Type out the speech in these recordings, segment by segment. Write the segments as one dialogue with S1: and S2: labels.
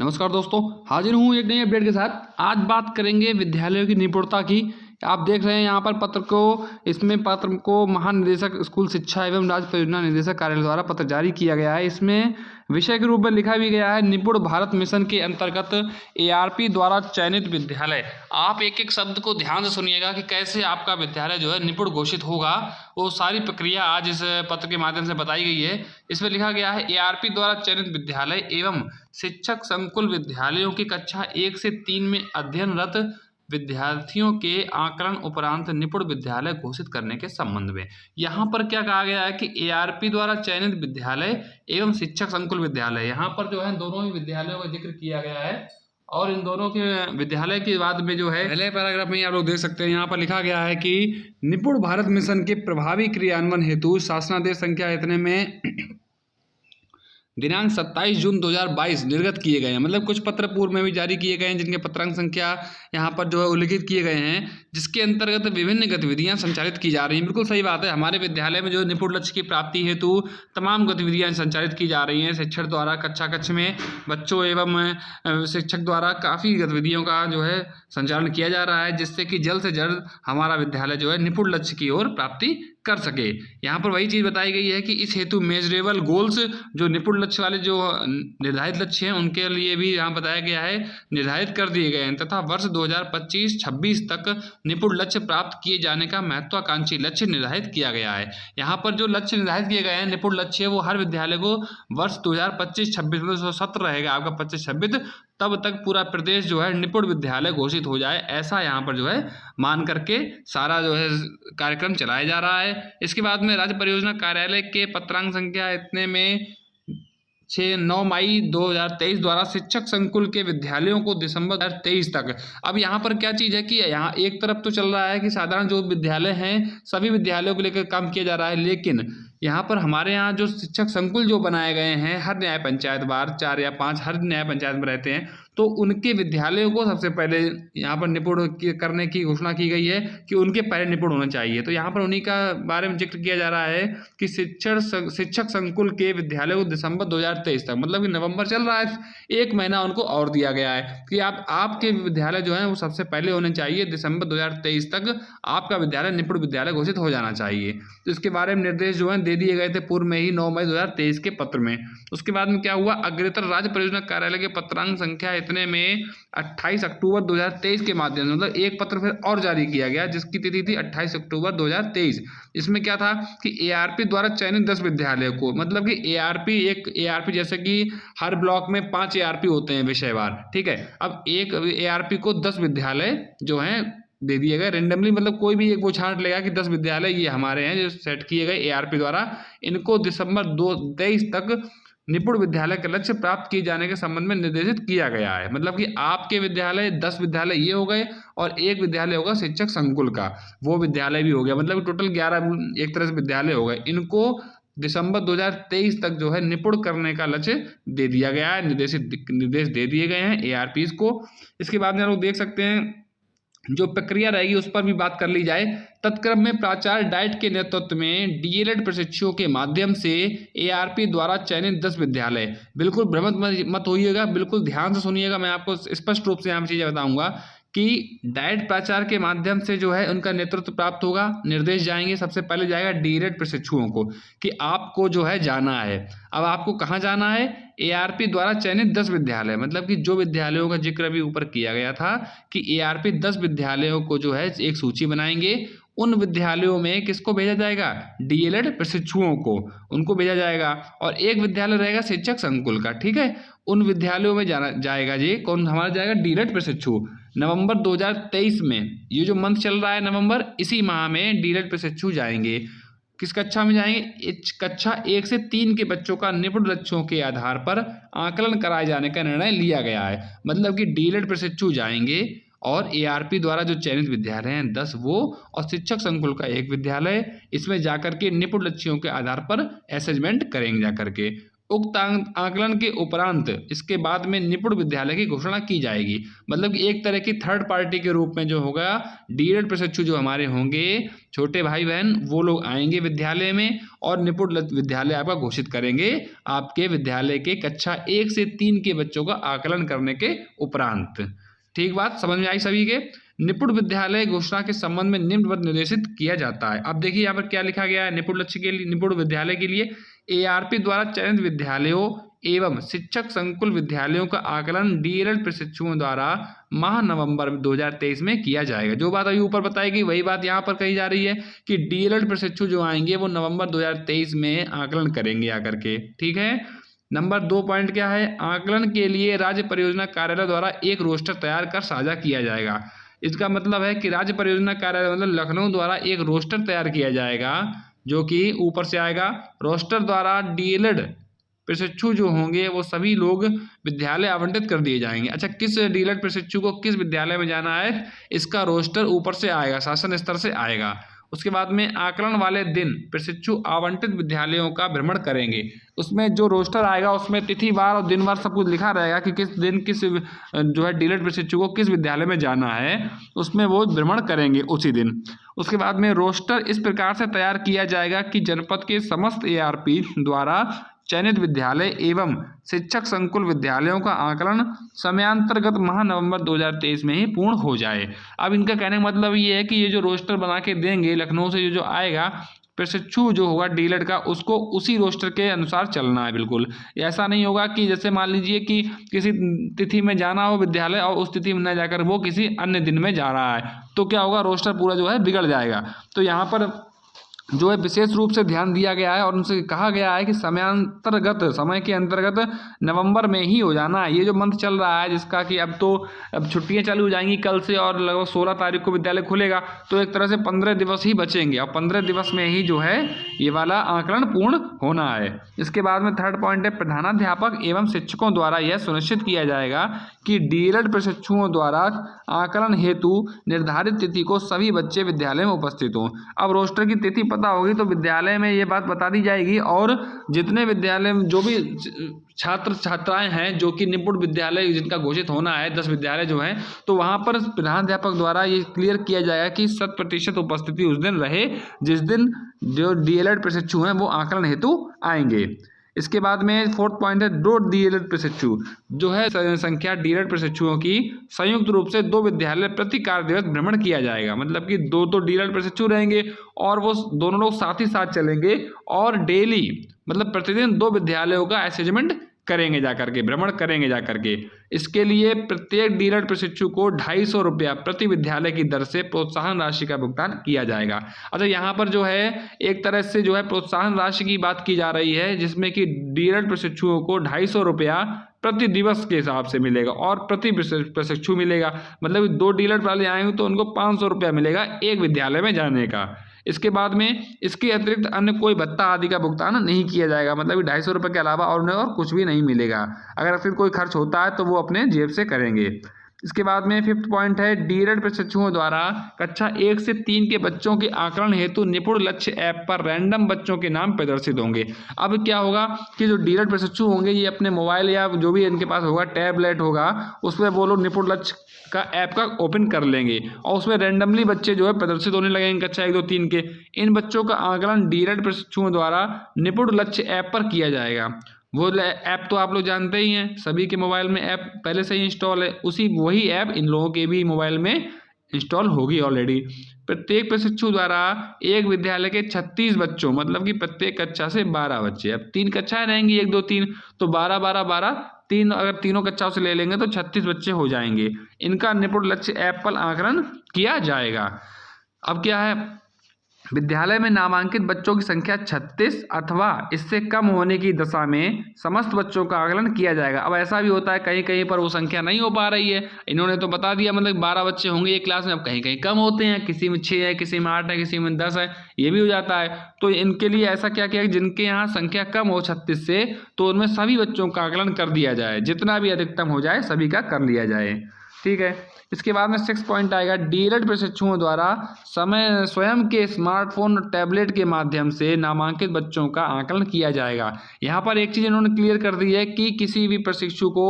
S1: नमस्कार दोस्तों, हाजिर हूँ एक नई अपडेट के साथ। आज बात करेंगे विद्यालयों की निपुणता की। आप देख रहे हैं यहाँ पर पत्र को महानिदेशक स्कूल शिक्षा एवं राज्य परियोजना निदेशक कार्यालय द्वारा पत्र जारी किया गया है। इसमें विषय के रूप में लिखा भी गया है निपुण भारत मिशन के अंतर्गत एआरपी द्वारा चयनित विद्यालय। आप एक एक शब्द को ध्यान से सुनिएगा कि कैसे आपका विद्यालय जो है निपुण घोषित होगा। वो सारी प्रक्रिया आज इस पत्र के माध्यम से बताई गई है। इसमें लिखा गया है एआरपी द्वारा चयनित विद्यालय एवं शिक्षक संकुल विद्यालयों की कक्षा 1 से 3 में अध्ययनरत विद्यार्थियों के आकलन उपरांत निपुण विद्यालय घोषित करने के संबंध में। यहाँ पर क्या कहा गया है कि एआरपी द्वारा चयनित विद्यालय एवं शिक्षक संकुल विद्यालय, यहाँ पर जो है दोनों ही विद्यालयों का जिक्र किया गया है। और इन दोनों के विद्यालय के बाद में जो है पहले पैराग्राफ में आप लोग देख सकते हैं, यहाँ पर लिखा गया है कि निपुण भारत मिशन के प्रभावी क्रियान्वयन हेतु शासनादेश संख्या इतने में दिनांक 27 जून 2022 निर्गत किए गए हैं। मतलब कुछ पत्र पूर्व में भी जारी किए गए हैं जिनके पत्रांक संख्या यहाँ पर जो है उल्लिखित किए गए हैं, जिसके अंतर्गत विभिन्न गतिविधियां संचालित की जा रही हैं। बिल्कुल सही बात है, हमारे विद्यालय में जो निपुण लक्ष्य की प्राप्ति हेतु तमाम गतिविधियां संचालित की जा रही हैं। शिक्षक द्वारा कक्षा में बच्चों एवं शिक्षक द्वारा काफ़ी गतिविधियों का जो है संचालन किया जा रहा है, जिससे कि जल्द से जल्द हमारा विद्यालय जो है निपुण लक्ष्य की ओर प्राप्ति कर सके। यहाँ पर वही चीज़ बताई गई है कि इस हेतु मेजरेबल गोल्स, जो निपुण लक्ष्य वाले जो निर्धारित लक्ष्य हैं उनके लिए भी यहाँ बताया गया है, निर्धारित कर दिए गए हैं तथा वर्ष 2025-26 तक निपुण लक्ष्य प्राप्त किए जाने का महत्वाकांक्षी लक्ष्य निर्धारित किया गया है। यहाँ पर जो लक्ष्य निर्धारित किए गए हैं निपुण लक्ष्य, वो हर विद्यालय को वर्ष 2025-26 मतलब सत्र रहेगा आपका 25-26, तब तक पूरा प्रदेश जो है निपुण विद्यालय घोषित हो जाए, ऐसा यहाँ पर जो है मान करके सारा जो है कार्यक्रम चलाया जा रहा है। इसके बाद में राज्य परियोजना कार्यालय के पत्रांक संख्या इतने में 9 मई 2023 द्वारा शिक्षक संकुल के विद्यालयों को दिसंबर 2023 तक। अब यहाँ पर क्या चीज़ है कि यहाँ एक तरफ तो चल रहा है कि साधारण जो विद्यालय हैं सभी विद्यालयों को लेकर काम किया जा रहा है, लेकिन यहाँ पर हमारे यहाँ जो शिक्षक संकुल जो बनाए गए हैं हर न्याय पंचायत बार 4 या 5 हर न्याय पंचायत में रहते हैं, तो उनके विद्यालयों को सबसे पहले यहाँ पर निपुण करने की घोषणा की गई है कि उनके पहले निपुण होना चाहिए। तो यहाँ पर उन्हीं का बारे में जिक्र किया जा रहा है कि शिक्षक संकुल के विद्यालय को दिसंबर 2023 तक, मतलब कि नवंबर चल रहा है, 1 महीना उनको और दिया गया है कि आपके विद्यालय जो है वो सबसे पहले होने चाहिए। दिसंबर 2023 तक आपका विद्यालय निपुण विद्यालय घोषित हो जाना चाहिए। तो इसके बारे में निर्देश जो है दे दिए गए थे पूर्व में ही 9 मई 2023 के पत्र में। उसके बाद में क्या हुआ, अग्रतर राज्य परियोजना कार्यालय के पत्रांक संख्या इतने में 28 अक्टूबर 2023 के माध्यम से, मतलब एक पत्र फिर और जारी किया गया जिसकी तिथि थी 28 अक्टूबर 2023। इसमें क्या था कि एआरपी द्वारा चयनित 10 विद्यालयों को, मतलब कि एआरपी जैसे कि हर ब्लॉक में 5 एआरपी होते हैं विषयवार, ठीक है। अब एक एआरपी को 10 विद्यालय जो हैं दे दिए गए रेंडमली, मतलब कोई भी एक वो छांट लेगा कि 10 विद्यालय ये हमारे हैं जो सेट किए गए एआरपी द्वारा, इनको दिसंबर 2023 तक निपुण विद्यालय के लक्ष्य प्राप्त किए जाने के संबंध में निर्देशित किया गया है। मतलब कि आपके विद्यालय 10 विद्यालय ये हो गए और एक विद्यालय होगा शिक्षक संकुल का, वो विद्यालय भी हो गया, मतलब टोटल 11 एक तरह से विद्यालय हो गए। इनको दिसंबर 2023 तक जो है निपुण करने का लक्ष्य दे दिया गया है, निर्देश दे दिए गए हैं एआरपीज को। इसके बाद में लोग देख सकते हैं जो प्रक्रिया रहेगी उस पर भी बात कर ली जाए। तत्क्रम में प्राचार्य डाइट के नेतृत्व में डीएलएड प्रशिक्षुओं के माध्यम से एआरपी द्वारा चयनित 10 विद्यालय, बिल्कुल भ्रमित मत होइएगा, बिल्कुल ध्यान से सुनिएगा, मैं आपको स्पष्ट रूप से यहाँ चीज़ें बताऊंगा कि डाइट प्राचार्य के माध्यम से जो है उनका नेतृत्व प्राप्त होगा। निर्देश जाएंगे, सबसे पहले जाएगा डीएलएड प्रशिक्षुओं को कि आपको जो है जाना है। अब आपको कहाँ जाना है, एआरपी द्वारा चयनित 10 विद्यालय, मतलब कि जो विद्यालयों का जिक्र अभी ऊपर किया गया था कि एआरपी 10 विद्यालयों को जो है एक सूची बनाएंगे। उन विद्यालयों में किसको भेजा जाएगा, डीएलएड प्रशिक्षुओं को, उनको भेजा जाएगा। और एक विद्यालय रहेगा शिक्षक संकुल का, ठीक है। उन विद्यालयों में जाना जाएगा जी कौन, हमारा जाएगा डीएलएड प्रशिक्षु। नवंबर 2023 में ये जो मंथ चल रहा है नवंबर, इसी माह में डीएलएड प्रशिक्षु जाएंगे। किस कक्षा में जाएंगे, कक्षा 1 से 3 के बच्चों का निपुण लक्ष्यों के आधार पर आकलन कराए जाने का निर्णय लिया गया है। मतलब कि डीएलएड प्रशिक्षु जाएंगे और एआरपी द्वारा जो चयनित विद्यालय हैं 10 वो, और शिक्षक संकुल का एक विद्यालय, इसमें जाकर के निपुण लक्ष्यों के आधार पर असेसमेंट करेंगे जाकर के। उक्त आकलन के उपरांत इसके बाद में निपुण विद्यालय की घोषणा की जाएगी। मतलब कि एक तरह की थर्ड पार्टी के रूप में जो होगा डीएलएड प्रशिक्षु जो हमारे होंगे छोटे भाई बहन वो लोग आएंगे विद्यालय में और निपुण विद्यालय आपका घोषित करेंगे आपके विद्यालय के कक्षा 1 से 3 के बच्चों का आकलन करने के उपरांत। ठीक बात समझ में आई सभी के। निपुण विद्यालय घोषणा के संबंध में निम्नवत निर्देशित किया जाता है। अब देखिए यहाँ पर क्या लिखा गया है निपुण लक्ष्य के लिए निपुण विद्यालय के लिए एआरपी द्वारा चयनित विद्यालयों एवं शिक्षक संकुल विद्यालयों का आकलन डीएलएड प्रशिक्षुओं द्वारा माह नवंबर 2023 में किया जाएगा। जो बात अभी ऊपर बताई गई वही बात यहाँ पर कही जा रही है कि डीएलएड प्रशिक्षु जो आएंगे वो नवंबर 2023 में आकलन करेंगे आकर के। ठीक है। नंबर 2 पॉइंट क्या है, आकलन के लिए राज्य परियोजना कार्यालय द्वारा एक रोस्टर तैयार कर साझा किया जाएगा। इसका मतलब है कि राज्य परियोजना कार्यालय मतलब लखनऊ द्वारा एक रोस्टर तैयार किया जाएगा जो कि ऊपर से आएगा। रोस्टर द्वारा डीएलएड प्रशिक्षु जो होंगे वो सभी लोग विद्यालय आवंटित कर दिए जाएंगे। अच्छा, किस डीएलएड प्रशिक्षु को किस विद्यालय में जाना है इसका रोस्टर ऊपर से आएगा, शासन स्तर से आएगा। उसके बाद में आकलन वाले दिन प्रशिक्षु आवंटित विद्यालयों का भ्रमण करेंगे। उसमें जो रोस्टर आएगा उसमें तिथि वार और दिन वार सब कुछ लिखा रहेगा कि किस दिन किस जो है डीएलएड प्रशिक्षु को किस विद्यालय में जाना है, उसमें वो भ्रमण करेंगे उसी दिन। उसके बाद में रोस्टर इस प्रकार से तैयार किया जाएगा कि जनपद के समस्त एआरपी द्वारा चयनित विद्यालय एवं शिक्षक संकुल विद्यालयों का आकलन समयांतर्गत माह नवंबर 2023 में ही पूर्ण हो जाए। अब इनका कहने का मतलब ये है कि ये जो रोस्टर बना के देंगे लखनऊ से जो आएगा प्रशिक्षु जो होगा डीएलएड का उसको उसी रोस्टर के अनुसार चलना है। बिल्कुल ऐसा नहीं होगा कि जैसे मान लीजिए कि किसी तिथि में जाना हो विद्यालय और उस तिथि में न जाकर वो किसी अन्य दिन में जा रहा है तो क्या होगा, रोस्टर पूरा जो है बिगड़ जाएगा। तो यहाँ पर जो है विशेष रूप से ध्यान दिया गया है और उनसे कहा गया है कि समय के अंतर्गत नवंबर में ही हो जाना है। ये जो मंथ चल रहा है जिसका कि अब छुट्टियां चालू हो जाएंगी कल से और लगभग 16 तारीख को विद्यालय खुलेगा तो एक तरह से 15 दिवस ही बचेंगे और 15 दिवस में ही जो है ये वाला आकलन पूर्ण होना है। इसके बाद में थर्ड पॉइंट है प्रधानाध्यापक एवं शिक्षकों द्वारा यह सुनिश्चित किया जाएगा कि डीएलएड प्रशिक्षुओं द्वारा आकलन हेतु निर्धारित तिथि को सभी बच्चे विद्यालय में उपस्थित हों। अब रोस्टर की तिथि पता होगी तो विद्यालय में ये बात बता दी जाएगी और जितने विद्यालय में जो भी छात्र छात्राएं हैं जो कि निपुण विद्यालय जिनका घोषित होना है 10 विद्यालय जो हैं तो वहां पर प्रधानाध्यापक द्वारा ये क्लियर किया जाएगा कि 100% उपस्थिति उस दिन रहे जिस दिन जो डीएलएड प्रशिक्षु हैं वो आकलन हेतु आएंगे। इसके बाद में फोर्थ पॉइंट है 2 डीएलएड प्रशिक्षु जो है संख्या डीएलएड प्रशिक्षुओं की संयुक्त रूप से 2 विद्यालय प्रति कार्य दिवस भ्रमण किया जाएगा। मतलब कि 2 डीएलएड प्रशिक्षु रहेंगे और वो दोनों लोग साथ ही साथ चलेंगे और डेली मतलब प्रतिदिन 2 विद्यालयों का असेसमेंट करेंगे जाकर के, भ्रमण करेंगे जाकर के। इसके लिए प्रत्येक डीएलएड प्रशिक्षु को 250 रुपया प्रति विद्यालय की दर से प्रोत्साहन राशि का भुगतान किया जाएगा। अच्छा, यहाँ पर जो है एक तरह से जो है प्रोत्साहन राशि की बात की जा रही है जिसमें कि डीएलएड प्रशिक्षुओं को 250 रुपया प्रति दिवस के हिसाब से मिलेगा और प्रति प्रशिक्षु मिलेगा। मतलब 2 डीएलएड वाले आएंगे तो उनको 500 रुपया मिलेगा एक विद्यालय में जाने का। इसके बाद में इसके अतिरिक्त अन्य कोई भत्ता आदि का भुगतान नहीं किया जाएगा। मतलब 250 रुपये के अलावा और उन्हें और कुछ भी नहीं मिलेगा। अगर फिर कोई खर्च होता है तो वो अपने जेब से करेंगे। इसके बाद में 5th पॉइंट है डीएलएड प्रशिक्षुओं द्वारा कक्षा 1 से 3 के बच्चों के आकलन हेतु निपुण लक्ष्य ऐप पर रैंडम बच्चों के नाम प्रदर्शित होंगे। अब क्या होगा कि जो डीएलएड प्रशिक्षु होंगे ये अपने मोबाइल या जो भी इनके पास होगा टैबलेट होगा उसमें वो लोग निपुण लक्ष्य का ऐप का ओपन कर लेंगे और उसमें रैंडमली बच्चे जो है प्रदर्शित होने लगेंगे कक्षा 1, 2, 3 के। इन बच्चों का आकलन डीएलएड प्रशिक्षुओं द्वारा निपुण लक्ष्य ऐप पर किया जाएगा। वो ऐप तो आप लोग जानते ही हैं, सभी के मोबाइल में ऐप पहले से ही इंस्टॉल है, वही ऐप इन लोगों के भी मोबाइल में इंस्टॉल होगी ऑलरेडी। प्रत्येक प्रशिक्षु द्वारा एक विद्यालय के 36 बच्चों मतलब कि प्रत्येक कक्षा से 12 बच्चे, अब 3 कक्षाएं रहेंगी 1, 2, 3 तो 12, 12, 12 3 अगर तीनों कक्षाओं से ले लेंगे तो 36 बच्चे हो जाएंगे। इनका निपुण लक्ष्य ऐप पर आकलन किया जाएगा। अब क्या है, विद्यालय में नामांकित बच्चों की संख्या 36 अथवा इससे कम होने की दशा में समस्त बच्चों का आकलन किया जाएगा। अब ऐसा भी होता है कहीं कहीं पर वो संख्या नहीं हो पा रही है, इन्होंने तो बता दिया मतलब 12 बच्चे होंगे एक क्लास में, अब कहीं कहीं कम होते हैं, किसी में 6 है, किसी में 8 है, किसी में 10 है, ये भी हो जाता है। तो इनके लिए ऐसा क्या किया जिनके यहाँ संख्या कम हो 36 से तो उनमें सभी बच्चों का आकलन कर दिया जाए, जितना भी अधिकतम हो जाए सभी का कर लिया जाए। ठीक है। इसके बाद में 6 पॉइंट आएगा, डीएलएड प्रशिक्षुओं द्वारा स्वयं के स्मार्टफोन और टैबलेट के माध्यम से नामांकित बच्चों का आकलन किया जाएगा। यहाँ पर एक चीज़ इन्होंने क्लियर कर दी है कि किसी भी प्रशिक्षु को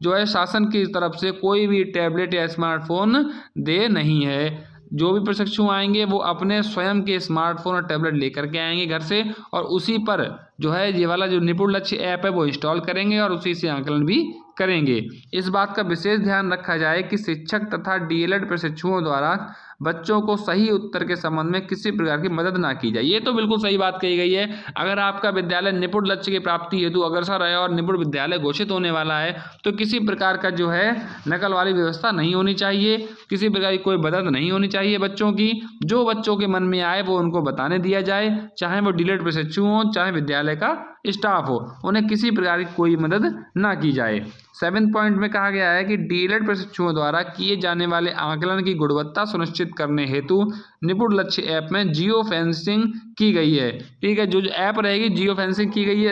S1: जो है शासन की तरफ से कोई भी टैबलेट या स्मार्टफोन दे नहीं है। जो भी प्रशिक्षु आएंगे वो अपने स्वयं के स्मार्टफोन और टैबलेट लेकर के आएंगे घर से, और उसी पर जो है ये वाला जो निपुण लक्ष्य ऐप है वो इंस्टॉल करेंगे और उसी से आकलन भी करेंगे। इस बात का विशेष ध्यान रखा जाए कि शिक्षक तथा डीएलएड प्रशिक्षुओं द्वारा बच्चों को सही उत्तर के संबंध में किसी प्रकार की मदद ना की जाए। ये तो बिल्कुल सही बात कही गई है। अगर आपका विद्यालय निपुण लक्ष्य की प्राप्ति हेतु अग्रसर है और निपुण विद्यालय घोषित होने वाला है तो किसी प्रकार का जो है नकल वाली व्यवस्था नहीं होनी चाहिए, किसी प्रकार की कोई मदद नहीं होनी चाहिए बच्चों की। जो बच्चों के मन में आए वो उनको बताने दिया जाए, चाहे वो डीएलएड प्रशिक्षु हो चाहे विद्यालय का स्टाफ हो, उन्हें किसी प्रकार की कोई मदद ना की जाए। 7 पॉइंट में कहा गया है कि डीएलएड प्रशिक्षुओं द्वारा किए जाने वाले आकलन की गुणवत्ता सुनिश्चित करने हेतु निपुण लक्ष्य ऐप में जियो फेंसिंग की गई है। ठीक है, जो ऐप रहेगी जियो फेंसिंग की गई है,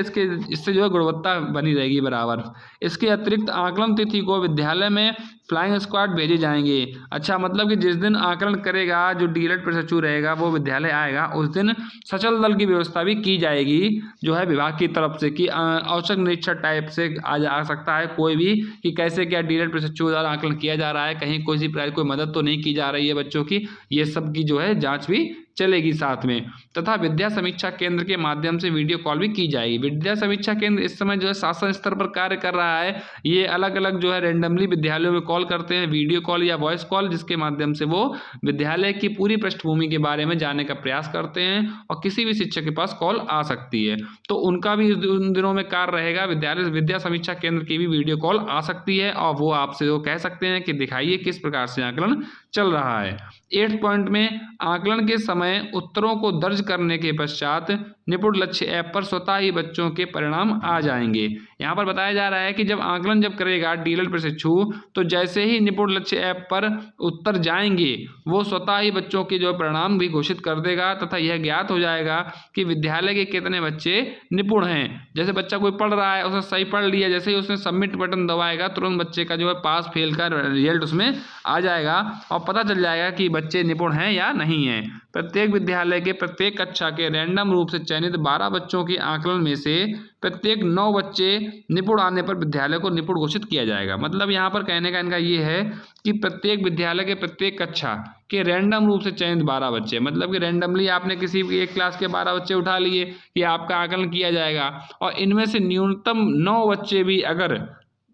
S1: इससे जो है गुणवत्ता बनी रहेगी बराबर। इसके अतिरिक्त आकलन तिथि को विद्यालय में फ्लाइंग स्क्वाड भेजे जाएंगे। अच्छा, मतलब कि जिस दिन आकलन करेगा जो डीएलएड प्रशिक्षु रहेगा वो विद्यालय आएगा उस दिन सचल दल की व्यवस्था भी की जाएगी जो है विभाग की तरफ से, कि औचक निरीक्षण टाइप से आ सकता है कोई भी कि कैसे क्या डीएलएड प्रशिक्षु द्वारा आकलन किया जा रहा है, कहीं किसी प्रकार कोई मदद तो नहीं की जा रही है बच्चों की, ये सब की जो है जांच भी चलेगी साथ में। तथा विद्या समीक्षा केंद्र के माध्यम से वीडियो कॉल भी की जाएगी। विद्या समीक्षा केंद्र इस समय जो है शासन स्तर पर कार्य कर रहा है। ये अलग अलग जो है रैंडमली विद्यालयों में कॉल करते हैं, वीडियो कॉल या वॉइस कॉल, जिसके माध्यम से वो विद्यालय की पूरी पृष्ठभूमि के बारे में जानने का प्रयास करते हैं और किसी भी शिक्षक के पास कॉल आ सकती है तो उनका भी उन दिनों में कार्य रहेगा। विद्यालय विद्या समीक्षा केंद्र की भी वीडियो कॉल आ सकती है और वो आपसे वो कह सकते हैं कि दिखाइए किस प्रकार से आकलन चल रहा है। 8 पॉइंट में आकलन के समय उत्तरों को दर्ज करने के पश्चात निपुण लक्ष्य ऐप पर स्वतः ही बच्चों के परिणाम आ जाएंगे। यहाँ पर बताया जा रहा है कि जब आकलन करेगा डीएलएड प्रशिक्षु तो जैसे ही निपुण लक्ष्य ऐप पर उत्तर जाएंगे वो स्वतः ही बच्चों के जो परिणाम भी घोषित कर देगा तथा यह ज्ञात हो जाएगा कि विद्यालय के कितने बच्चे निपुण हैं। जैसे बच्चा कोई पढ़ रहा है, उसने सही पढ़ लिया, जैसे ही उसने सबमिट बटन दबाएगा तुरंत बच्चे का जो है पास फेल का रिजल्ट उसमें आ जाएगा और पता चल जाएगा कि बच्चे निपुण हैं या नहीं हैं। प्रत्येक विद्यालय के प्रत्येक कक्षा के रैंडम रूप से चयनित 12 बच्चों के आकलन में से प्रत्येक 9 बच्चे निपुण आने पर विद्यालय को निपुण घोषित किया जाएगा। मतलब यहाँ पर कहने का इनका ये है कि प्रत्येक विद्यालय के प्रत्येक कक्षा के रैंडम रूप से चयनित 12 बच्चे, मतलब कि रैंडमली आपने किसी भी एक क्लास के 12 बच्चे उठा लिए कि आपका आकलन किया जाएगा और इनमें से न्यूनतम 9 बच्चे भी अगर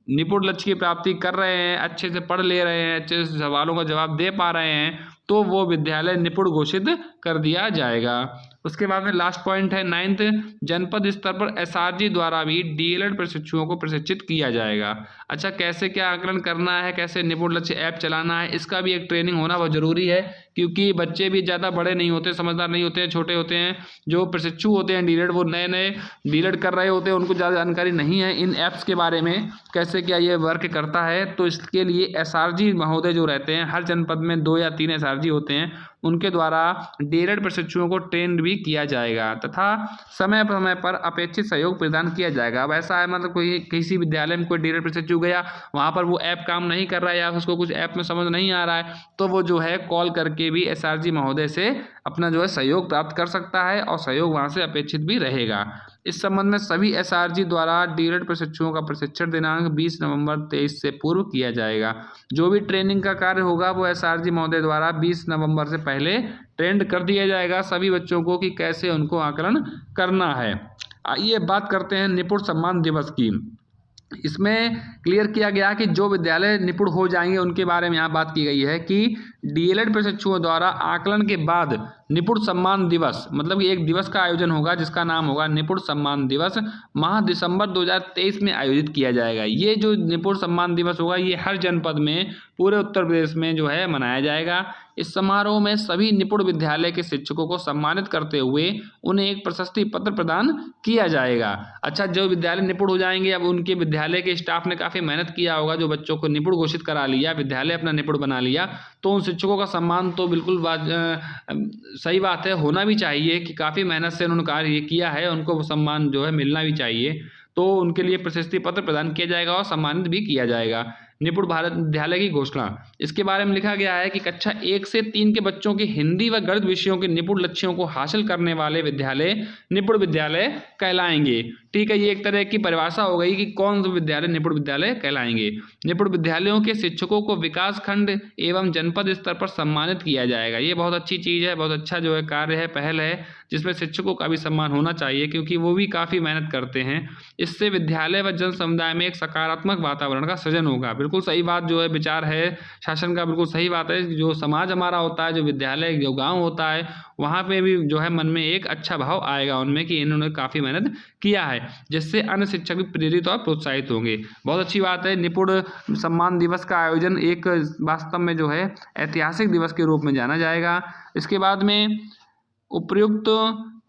S1: निपुण लक्ष्य की प्राप्ति कर रहे हैं, अच्छे से पढ़ ले रहे हैं, अच्छे से सवालों का जवाब दे पा रहे हैं तो वो विद्यालय निपुण घोषित कर दिया जाएगा। उसके बाद में लास्ट पॉइंट है 9th, जनपद स्तर पर एसआरजी द्वारा भी डीएलएड प्रशिक्षुओं को प्रशिक्षित किया जाएगा। अच्छा, कैसे क्या आकलन करना है, कैसे निपुण लक्ष्य ऐप चलाना है, इसका भी एक ट्रेनिंग होना बहुत जरूरी है क्योंकि बच्चे भी ज़्यादा बड़े नहीं होते, समझदार नहीं होते हैं, छोटे होते हैं। जो प्रशिक्षु होते हैं डीएलएड वो नए नए डीएलएड कर रहे होते हैं, उनको ज़्यादा जानकारी नहीं है इन ऐप्स के बारे में कैसे क्या ये वर्क करता है। तो इसके लिए एसआरजी महोदय जो रहते हैं, हर जनपद में 2 या 3 एसआरजी होते हैं, उनके द्वारा डीएलएड प्रशिक्षुओं को ट्रेन भी किया जाएगा तथा समय समय पर अपेक्षित सहयोग प्रदान किया जाएगा। अब ऐसा है मतलब कोई किसी विद्यालय में कोई डीएलएड प्रशिक्षु गया, वहाँ पर वो ऐप काम नहीं कर रहा है या उसको कुछ ऐप में समझ नहीं आ रहा है तो वो जो है कॉल करके भी एसआरजी महोदय से अपना जो है सहयोग प्राप्त कर सकता है और सहयोग वहाँ से अपेक्षित भी रहेगा। इस संबंध में सभी एसआरजी द्वारा डीएलएड प्रशिक्षुओं का प्रशिक्षण दिनांक 20 नवंबर 23 से पूर्व किया जाएगा। जो भी ट्रेनिंग का कार्य होगा वो एसआरजी महोदय द्वारा 20 नवंबर से पहले ट्रेंड कर दिया जाएगा सभी बच्चों को कि कैसे उनको आकलन करना है। आइए बात करते हैं निपुण सम्मान दिवस की। इसमें क्लियर किया गया कि जो विद्यालय निपुण हो जाएंगे उनके बारे में यहाँ बात की गई है कि डीएलएड प्रशिक्षुओं द्वारा आकलन के बाद निपुण सम्मान दिवस, मतलब एक दिवस का आयोजन होगा जिसका नाम होगा निपुण सम्मान दिवस, माह दिसंबर 2023 में आयोजित किया जाएगा। ये जो निपुण सम्मान दिवस होगा ये हर जनपद में पूरे उत्तर प्रदेश में जो है मनाया जाएगा। इस समारोह में सभी निपुण विद्यालय के शिक्षकों को सम्मानित करते हुए उन्हें एक प्रशस्ति पत्र प्रदान किया जाएगा। अच्छा, जो विद्यालय निपुण हो जाएंगे, अब उनके विद्यालय के स्टाफ ने काफ़ी मेहनत किया होगा, जो बच्चों को निपुण घोषित करा लिया, विद्यालय अपना निपुण बना लिया, तो उन शिक्षकों का सम्मान तो बिल्कुल सही बात है, होना भी चाहिए कि काफ़ी मेहनत से उन्होंने कार्य किया है, उनको सम्मान जो है मिलना भी चाहिए। तो उनके लिए प्रशस्ति पत्र प्रदान किया जाएगा और सम्मानित भी किया जाएगा। निपुण भारत विद्यालय की घोषणा। इसके बारे में लिखा गया है कि कक्षा 1 से 3 के बच्चों के हिंदी व गणित विषयों के निपुण लक्ष्यों को हासिल करने वाले विद्यालय निपुण विद्यालय कहलाएंगे। ठीक है, ये एक तरह की परिभाषा हो गई कि कौन से विद्यालय निपुण विद्यालय कहलाएंगे। निपुण विद्यालयों के शिक्षकों को विकास खंड एवं जनपद स्तर पर सम्मानित किया जाएगा। ये बहुत अच्छी चीज़ है, बहुत अच्छा जो है कार्य है, पहल है, जिसमें शिक्षकों का भी सम्मान होना चाहिए क्योंकि वो भी काफ़ी मेहनत करते हैं। इससे विद्यालय व जन समुदाय में एक सकारात्मक वातावरण का सृजन होगा। बिल्कुल सही बात जो है, विचार है शासन का, बिल्कुल सही बात है। जो समाज हमारा होता है, जो विद्यालय, जो गाँव होता है, वहाँ पे भी जो है मन में एक अच्छा भाव आएगा उनमें कि इन्होंने काफ़ी मेहनत किया है, जिससे अन्य शिक्षक भी प्रेरित और प्रोत्साहित होंगे। बहुत अच्छी बात है। निपुण सम्मान दिवस का आयोजन एक वास्तव में जो है ऐतिहासिक दिवस के रूप में जाना जाएगा। इसके बाद में उपर्युक्त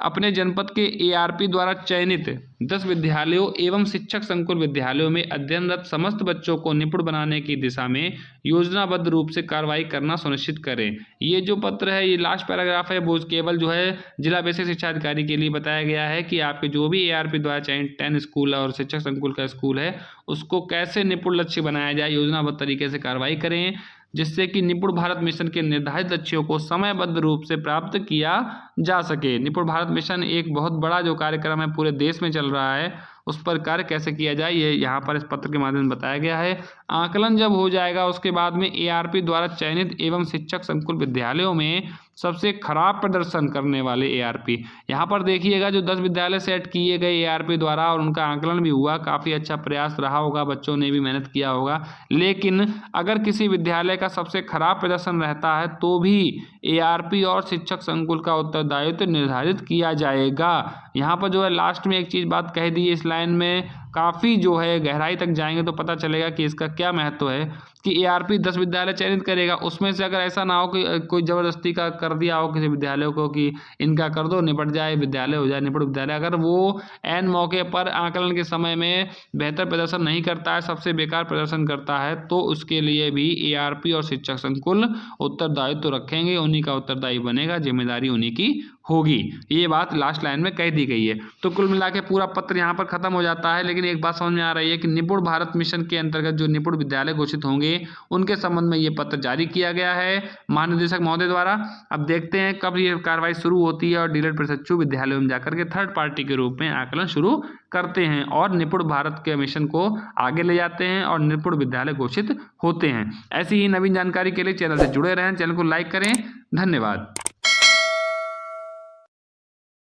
S1: अपने जनपद के ARP द्वारा चयनित 10 विद्यालयों एवं शिक्षक संकुल विद्यालयों में अध्ययनरत समस्त बच्चों को निपुण बनाने की दिशा में योजनाबद्ध रूप से कार्रवाई करना सुनिश्चित करें। ये जो पत्र है, ये लास्ट पैराग्राफ है, वो केवल जो है जिला बेसिक शिक्षा अधिकारी के लिए बताया गया है कि आपके जो भी ARP द्वारा चयनित 10 स्कूल और शिक्षक संकुल का स्कूल है, उसको कैसे निपुण लक्ष्य बनाया जाए, योजनाबद्ध तरीके से कार्रवाई करें, जिससे कि निपुण भारत मिशन के निर्धारित लक्ष्यों को समयबद्ध रूप से प्राप्त किया जा सके। निपुण भारत मिशन एक बहुत बड़ा जो कार्यक्रम है, पूरे देश में चल रहा है, उस पर कार्य कैसे किया जाए ये यहाँ पर इस पत्र के माध्यम से बताया गया है। आकलन जब हो जाएगा उसके बाद में ARP द्वारा चयनित एवं शिक्षक संकुल विद्यालयों में सबसे खराब प्रदर्शन करने वाले ARP, यहाँ पर देखिएगा जो 10 विद्यालय सेट किए गए ARP द्वारा और उनका आकलन भी हुआ, काफ़ी अच्छा प्रयास रहा होगा, बच्चों ने भी मेहनत किया होगा। लेकिन अगर किसी विद्यालय का सबसे खराब प्रदर्शन रहता है तो भी ARP और शिक्षक संकुल का उत्तरदायित्व निर्धारित किया जाएगा। यहाँ पर जो है लास्ट में एक चीज़ बात कह दी है इस लाइन में, काफ़ी जो है गहराई तक जाएंगे तो पता चलेगा कि इसका क्या महत्व है कि ARP 10 विद्यालय चयनित करेगा, उसमें से अगर ऐसा ना हो कि कोई ज़बरदस्ती का कर दिया हो किसी विद्यालय को कि इनका कर दो, निपट जाए, विद्यालय हो जाए निपुण विद्यालय, अगर वो ऐन मौके पर आकलन के समय में बेहतर प्रदर्शन नहीं करता है, सबसे बेकार प्रदर्शन करता है, तो उसके लिए भी ARP और शिक्षक संकुल उत्तरदायित्व तो रखेंगे, उन्हीं का उत्तरदायी बनेगा, जिम्मेदारी उन्हीं की होगी। ये बात लास्ट लाइन में कह दी गई है। तो कुल मिला के पूरा पत्र यहाँ पर खत्म हो जाता है, लेकिन एक बात समझ में आ रही है कि निपुण भारत मिशन के अंतर्गत जो निपुण विद्यालय घोषित होंगे उनके संबंध में ये पत्र जारी किया गया है महानिदेशक महोदय द्वारा। अब देखते हैं कब ये कार्रवाई शुरू होती है और डीलर प्रशिक्षु विद्यालयों में जाकर के थर्ड पार्टी के रूप में आकलन शुरू करते हैं और निपुण भारत के मिशन को आगे ले जाते हैं और निपुण विद्यालय घोषित होते हैं। ऐसी ही नवीन जानकारी के लिए चैनल से जुड़े रहें, चैनल को लाइक करें। धन्यवाद।